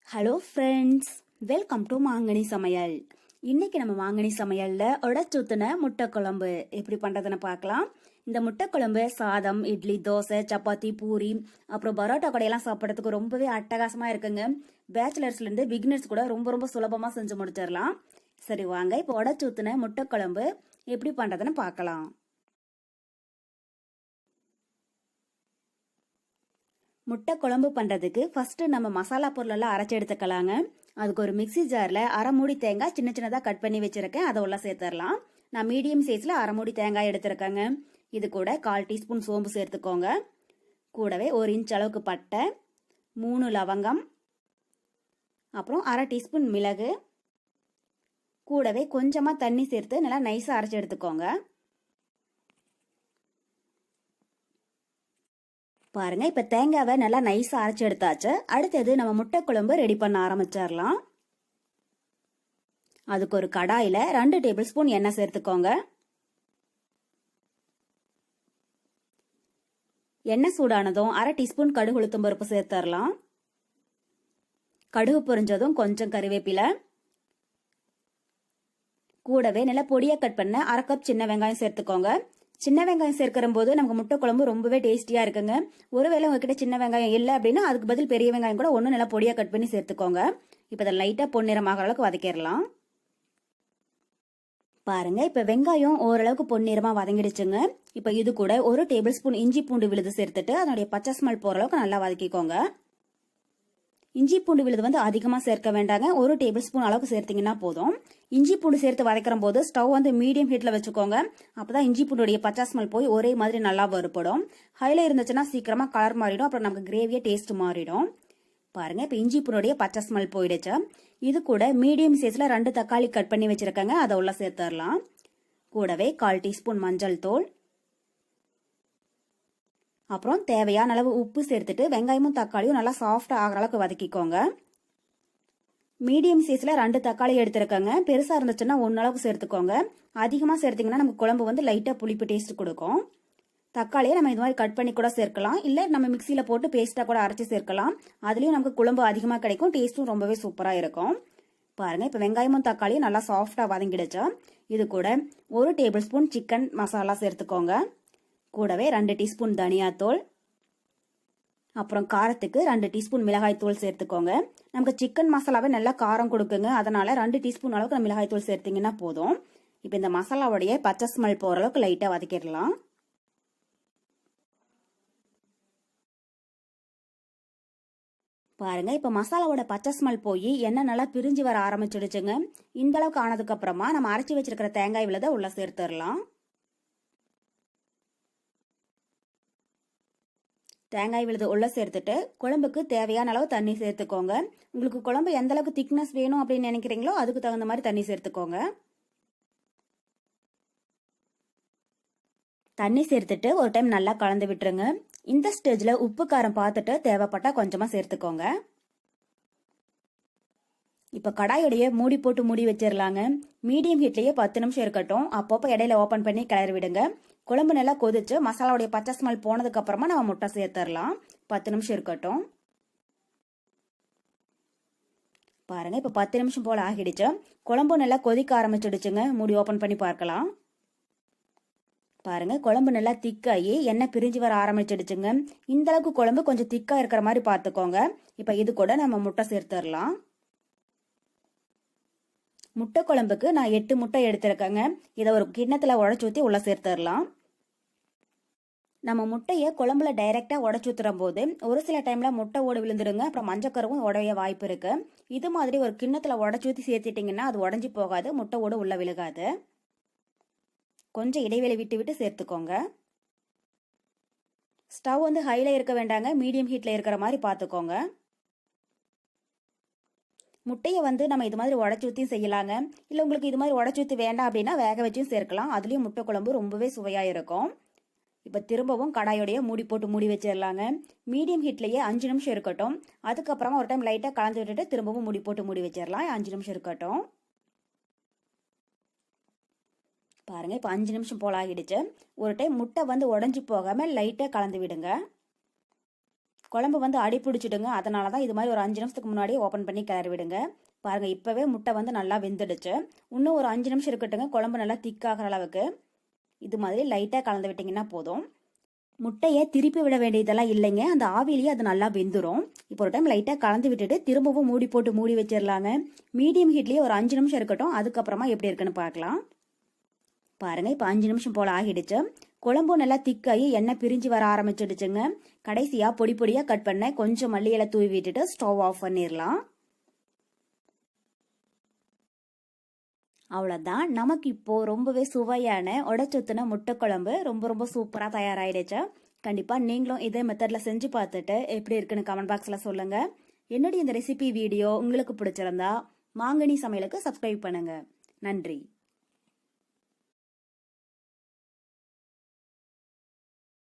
Hello friends, welcome to மாங்கனி சமையல். இன்னைக்கு நம்ம மாங்கனி சமையல்ல உடச்சூத்துன முட்டை குழம்பு எப்படி பண்றதுன்னு பார்க்கலாம். இந்த முட்டை குழம்பு சாதம், இட்லி, தோசை, சப்பாத்தி, பூரி, அப்புறம் பரோட்டா கடையெல்லாம் சாப்பிட்றதுக்கு ரொம்பவே அட்டகாசமா இருக்குங்க. பேச்சுலர்ஸ்ல இருந்து பிகினர்ஸ் கூட ரொம்ப ரொம்ப சுலபமா செஞ்சு முடிச்சிடலாம். சரி வாங்க, இப்போ உடச்சூத்துன முட்டை குழம்பு எப்படி பண்றதுன்னு பார்க்கலாம். முட்டை குழம்பு பண்றதுக்கு ஃபர்ஸ்ட் நம்ம மசாலா பொருளெல்லாம் அரைச்சி எடுத்துக்கலாங்க. அதுக்கு ஒரு மிக்சி ஜார்ல அரை மூடி தேங்காய் சின்ன சின்னதா கட் பண்ணி வச்சிருக்கேன், அதை உள்ள சேர்த்துடலாம். நான் மீடியம் சைஸ்ல அரை மூடி தேங்காய் எடுத்திருக்கேங்க. இது கூட 1/4 டீஸ்பூன் சோம்பு சேர்த்துக்கோங்க. கூடவே 1 இன்ச் அளவுக்கு பட்டை, 3 லவங்கம், அப்புறம் அரை டீஸ்பூன் மிளகு, கூடவே கொஞ்சமா தண்ணி சேர்த்து நல்லா நைஸா அரைச்சி எடுத்துக்கோங்க. பாருங்க, இப்ப தேங்காவை நல்லா நைஸா அரைச்சு எடுத்தாச்சு. அடுத்தது நம்ம முட்டை குழம்பு ரெடி பண்ண ஆரம்பிச்சிடலாம். அதுக்கு ஒரு கடாயில 2 டேபிள் ஸ்பூன் எண்ணெய் சேர்த்துக்கோங்க. எண்ணெய் சூடானதும் அரை டீஸ்பூன் கடுகு உளுத்தம் பருப்பு சேர்த்துடலாம். கடுகு பொரிஞ்சதும் கொஞ்சம் கறிவேப்பிலை, கூடவே நல்லா பொடியா கட் பண்ண அரை கப் சின்ன வெங்காயம் சேர்த்துக்கோங்க. சின்ன வெங்காயம் சேர்க்கிற போது நமக்கு முட்டை குழம்பு ரொம்பவே டேஸ்டியா இருக்குங்க. ஒருவேளை உங்ககிட்ட சின்ன வெங்காயம் இல்லை அப்படின்னா அதுக்கு பதில் பெரிய வெங்காயம் கூட ஒன்னும் நல்லா பொடியா கட் பண்ணி சேர்த்துக்கோங்க. இப்ப இதை லைட்டா பொன்னிறமாகிற அளவுக்கு வதக்கிடலாம். பாருங்க, இப்ப வெங்காயம் ஓரளவுக்கு பொன்னிறமா வதங்கிடுச்சுங்க. இப்ப இது கூட 1 டேபிள் ஸ்பூன் இஞ்சி பூண்டு விழுது சேர்த்துட்டு அதனுடைய பச்சை ஸ்மெல் போற அளவுக்கு நல்லா வதக்கிக்கோங்க. இஞ்சி பூண்டு விழுது வந்து அதிகமா சேர்க்க வேண்டாங்க, 1 டேபிள் ஸ்பூன் அளவுக்கு சேர்த்தீங்கன்னா போதும். இஞ்சி பூண்டு சேர்த்து வதக்கிற போது ஸ்டவ் வந்து மீடியம் ஹீட்ல வச்சுக்கோங்க. அப்பதான் இஞ்சி பூண்டுடைய பச்சை ஸ்மெல் போய் ஒரே மாதிரி நல்லா வறுபடும். ஹைல இருந்துச்சுன்னா சீக்கிரமா கலர் மாறிடும், அப்புறம் நமக்கு கிரேவியா டேஸ்ட் மாறிடும். பாருங்க, இப்ப இஞ்சி பூண்டுடைய பச்சை ஸ்மெல் போயிடுச்சு. இது கூட மீடியம் சைஸ்ல 2 தக்காளி கட் பண்ணி வச்சிருக்கேங்க, அதை உள்ள சேர்த்துடலாம். கூடவே 1/4 டீஸ்பூன் மஞ்சள் தூள், அப்புறம் தேவையான அளவு உப்பு சேர்த்துட்டு வெங்காயமும் தக்காளியும் நல்லா சாஃப்டா ஆகிற அளவுக்கு வதக்கிக்கோங்க. மீடியம் சைஸ்ல 2 தக்காளி எடுத்திருக்கங்க. பெருசா இருந்துச்சுன்னா 1 அளவுக்கு சேர்த்துக்கோங்க. அதிகமா சேர்த்தீங்கன்னா நமக்கு குழம்பு வந்து லைட்டா புளிப்பு டேஸ்ட் கொடுக்கும். தக்காளியை நம்ம இது மாதிரி கட் பண்ணி கூட சேர்க்கலாம், இல்ல நம்ம மிக்சியில போட்டு பேஸ்டா கூட அரைச்சு சேர்க்கலாம். அதுலயும் நமக்கு குழம்பு அதிகமா கிடைக்கும், டேஸ்டும் ரொம்பவே சூப்பரா இருக்கும். பாருங்க, இப்ப வெங்காயமும் தக்காளியும் நல்லா சாஃப்டா வதங்கிடுச்சு. இது கூட 1 டேபிள் ஸ்பூன் சிக்கன் மசாலா சேர்த்துக்கோங்க. கூடவே 2 டீஸ்பூன் தனியாத்தூள், அப்புறம் காரத்துக்கு 2 டீஸ்பூன் மிளகாய் தூள் சேர்த்துக்கோங்க. நமக்கு சிக்கன் மசாலாவே நல்லா காரம் கொடுக்குங்க, அதனால 2 டீஸ்பூன் அளவுக்கு மிளகாய் தூள் சேர்த்தீங்கன்னா போதும். இப்ப இந்த மசாலாவுடைய பச்சை ஸ்மெல் போற அளவுக்கு லைட்டா வதக்கிடலாம். பாருங்க, இப்ப மசாலாவோட பச்சை ஸ்மெல் போய் எண்ணெய் நல்லா பிரிஞ்சு வர ஆரம்பிச்சிடுச்சுங்க. இந்த அளவுக்கு ஆனதுக்கு அப்புறமா நம்ம அரைச்சி வச்சிருக்கிற தேங்காய் விழுதை உள்ள சேர்த்துடலாம். தேங்காய் விழுது உள்ள சேர்த்துட்டு குழம்புக்கு தேவையான அளவு தண்ணி சேர்த்துக்கோங்க. உங்களுக்கு குழம்பு எந்த அளவுக்கு திக்னஸ் வேணும் அப்படின்னு நினைக்கிறீங்களோ அதுக்கு தகுந்த மாதிரி தண்ணி சேர்த்துக்கோங்க. தண்ணி சேர்த்துட்டு ஒரு டைம் நல்லா கலந்து விட்டுருங்க. இந்த ஸ்டேஜ்ல உப்பு காரம் பார்த்துட்டு தேவைப்பட்டா கொஞ்சமா சேர்த்துக்கோங்க. இப்ப கடாயுடைய மூடி போட்டு மூடி வச்சிடலாங்க. மீடியம் ஹீட்லயே 10 நிமிஷம் இருக்கட்டும். அப்பப்போ இடையில ஓபன் பண்ணி கிளறி விடுங்க. குழம்பு நல்லா கொதிச்சு மசாலாவுடைய பச்சை ஸ்மெல் போனதுக்கு அப்புறமா நம்ம முட்டை சேர்த்துடலாம். 10 நிமிஷம் இருக்கட்டும். பாருங்க, இப்ப 10 நிமிஷம் போல ஆகிடுச்சு. குழம்பு நல்லா கொதிக்க ஆரம்பிச்சிடுச்சுங்க. மூடி ஓபன் பண்ணி பார்க்கலாம். பாருங்க, குழம்பு நல்லா திக்காயி எண்ணெய் பிரிஞ்சு வர ஆரம்பிச்சிடுச்சுங்க. இந்த அளவுக்கு குழம்பு கொஞ்சம் திக்கா இருக்கிற மாதிரி பார்த்துக்கோங்க. இப்ப இது கூட நம்ம முட்டை சேர்த்துடலாம். முட்டை குழம்புக்கு நான் 8 முட்டை எடுத்திருக்கேங்க. இதை ஒரு கிண்ணத்துல உடச்சு ஊத்தி உள்ள சேர்த்துடலாம். நம்ம முட்டைய குழம்புல டைரக்டா உடச்சு ஊத்துற போது ஒரு சில டைம்ல முட்டை ஓடு விழுந்துருங்க, அப்புறம் மஞ்சக்கருவும் உடைய வாய்ப்பு இருக்கு. இது மாதிரி ஒரு கிண்ணத்துல உடச்சு ஊத்தி சேர்த்துட்டீங்கன்னா அது உடஞ்சி போகாது, முட்டை ஓடு உள்ள விழுகாது. கொஞ்சம் இடைவெளி விட்டு விட்டு சேர்த்துக்கோங்க. ஸ்டவ் வந்து ஹைல இருக்க வேண்டாங்க, மீடியம் ஹீட்ல இருக்கிற மாதிரி பார்த்துக்கோங்க. முட்டையை வந்து நம்ம இது மாதிரி உடச்சு ஊத்தியும் செய்யலாங்க. இல்ல உங்களுக்கு இது மாதிரி உடச்சு ஊத்தி வேண்டாம் அப்படின்னா வேக வச்சும் சேர்க்கலாம். அதுலயும் முட்டை குழம்பு ரொம்பவே சுவையா இருக்கும். இப்ப திரும்பவும் கடாயோடைய மூடி போட்டு மூடி வச்சிடலாங்க. மீடியம் ஹீட்லயே 5 நிமிஷம் இருக்கட்டும். அதுக்கப்புறமா ஒரு டைம் லைட்டா கலந்து விட்டுட்டு திரும்பவும் மூடி போட்டு மூடி வச்சிடலாம். 5 நிமிஷம் இருக்கட்டும். பாருங்க, இப்ப 5 நிமிஷம் போல ஆகிடுச்சு. ஒரு டைம் முட்டை வந்து உடஞ்சி போகாம லைட்டா கலந்து விடுங்க. குழம்பு வந்து அடி பிடிச்சிடுங்க. அதனால தான் இது மாதிரி ஒரு 5 நிமிஷத்துக்கு முன்னாடியே ஓப்பன் பண்ணி கிளறி விடுங்க. பாருங்க இப்பவே முட்டை வந்து நல்லா வெந்துடுச்சு. இன்னும் ஒரு 5 நிமிஷம் இருக்கட்டுங்க. குழம்பு நல்லா திக்காகிற அளவுக்கு இது மாதிரி லைட்டா கலந்து விட்டீங்கன்னா போதும். முட்டையை திருப்பி விட வேண்டியதெல்லாம் இல்லைங்க. அந்த ஆவிலேயே அது நல்லா வெந்துடும். இப்போ ஒரு டைம் லைட்டா கலந்து விட்டுட்டு திரும்பவும் மூடி போட்டு மூடி வச்சிடலாங்க. மீடியம் ஹீட்லயே ஒரு 5 நிமிஷம் இருக்கட்டும். அதுக்கப்புறமா எப்படி இருக்குன்னு பார்க்கலாம். பாருங்க இப்போ 5 நிமிஷம் போல ஆகிடுச்சு. குழம்பும் நல்லா திக்காகி எண்ணெய் பிரிஞ்சு வர ஆரம்பிச்சிடுச்சுங்க. கடைசியா பொடி பொடியா கட் பண்ண கொஞ்சம் மல்லி இலை தூவி விட்டுட்டு ஸ்டவ் ஆஃப் பண்ணிடலாம். அவ்வளோதான். நமக்கு இப்போ ரொம்பவே சுவையான உடச்சொத்துன முட்டை குழம்பு ரொம்ப ரொம்ப சூப்பராக தயாராகிடுச்சு. கண்டிப்பாக நீங்களும் இதே மெத்தடில் செஞ்சு பார்த்துட்டு எப்படி இருக்குன்னு கமெண்ட் பாக்ஸில் சொல்லுங்க. என்னுடைய இந்த ரெசிபி வீடியோ உங்களுக்கு பிடிச்சிருந்தா மாங்கனி சமையலுக்கு சப்ஸ்கிரைப் பண்ணுங்க. நன்றி.